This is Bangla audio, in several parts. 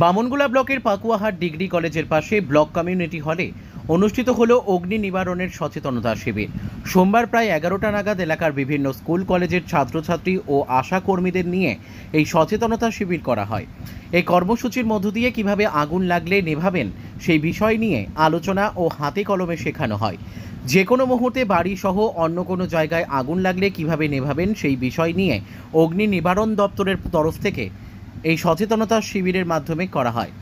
বামনগোলা ব্লকের পাকুয়াহাট ডিগ্রি কলেজের পাশে ব্লক কমিউনিটি হলে অনুষ্ঠিত হলো অগ্নি নিবারণের সচেতনতা শিবির। সোমবার প্রায় 11টা নাগাদ এলাকার বিভিন্ন স্কুল কলেজের ছাত্রছাত্রী ও আশা কর্মীদের নিয়ে এই সচেতনতা শিবির করা হয়। এই কর্মসূচির মধ্য দিয়ে কিভাবে আগুন লাগলে নেভাবেন সেই বিষয় নিয়ে আলোচনা ও হাতে কলমে শেখানো হয়। যে কোনো মুহূর্তে বাড়ি সহ অন্য কোনো জায়গায় আগুন লাগলে কিভাবে নেভাবেন সেই বিষয় নিয়ে অগ্নি নিবারণ দপ্তরের তরফ থেকে এই সচেতনতা শিবিরের মাধ্যমে করা হয়।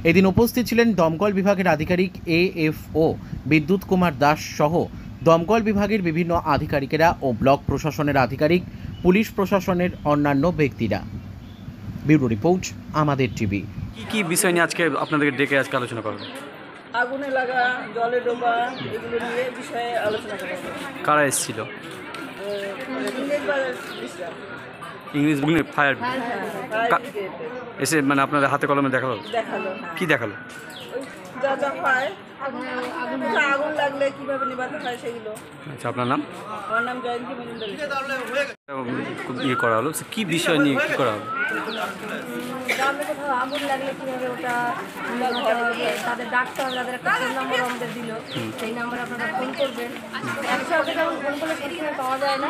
এদিন উপস্থিত ছিলেন দমকল বিভাগের আধিকারিক এএফও বিদ্যুৎ কুমার দাস সহ দমকল বিভাগের বিভিন্ন আধিকারিকেরা ও ব্লক প্রশাসনের আধিকারিক, পুলিশ প্রশাসনের অন্যান্য ব্যক্তিরা। ব্যুরো রিপোর্ট, আমাদের টিভি। কি বিষয় নিয়ে আজকে আপনাদেরকে ডেকে আজকে আলোচনা করবেন? আগুনে লাগা, জলে ডোবা, এগুলো নিয়ে বিষয়ে আলোচনা করা হবে। কারা এসেছিল? ইংরেজ ইংলিশ ফায়ার ফায়ার ব্রিগেড এসে মানে আপনাদের হাতে কলমে দেখালো? দেখালো। কি দেখালো? ওই যা যা হয় আগুন লাগলে কিভাবে নেভাতে হয় সেগুলো। আচ্ছা, আপনার নাম? আমার নাম জয়ন্তী মজুমদার। ইয়ে করা হলো, কি বিষয় নিয়ে কি করা হলো? গ্রামে কোথাও আগুন লাগলে কীভাবে ওটা তাদের ডাকতে হবে, তাদের একটা ফোন নাম্বার আমাদের দিল, সেই নাম্বারে আপনারা ফোন করবেন। একসাথে যেমন ফোন করলে প্রথমে পাওয়া যায় না,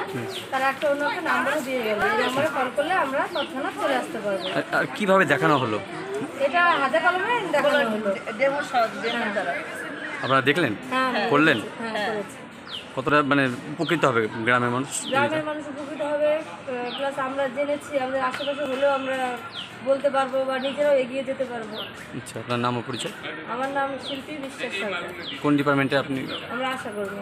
তারা একটা অন্য একটা নাম্বারও দিয়ে গেল, এই নাম্বারে কল করলে আমরা তৎক্ষণাৎ চলে আসতে পারবো। আর কিভাবে দেখানো হলো? এটা হাতে কলমে দেখানো হলো। ডেমোর দ্বারা আপনারা দেখলেন, হ্যাঁ, করলেন? হ্যাঁ, করেছি। কতটা মানে উপকৃত হবে গ্রামের মানুষ? গ্রামের মানুষ উপকৃত হবে, প্লাস আমরা জেনেছি আমাদের আশেপাশে হলেও আমরা বলতে পারবো বা নিজেরাও এগিয়ে যেতে পারবো। আচ্ছা, আপনার নাম ও পরিচয়? আমার নাম শিল্পী বিশ্বাস সরকার। কোন ডিপার্টমেন্টে আপনি? আমরা আশা করবো।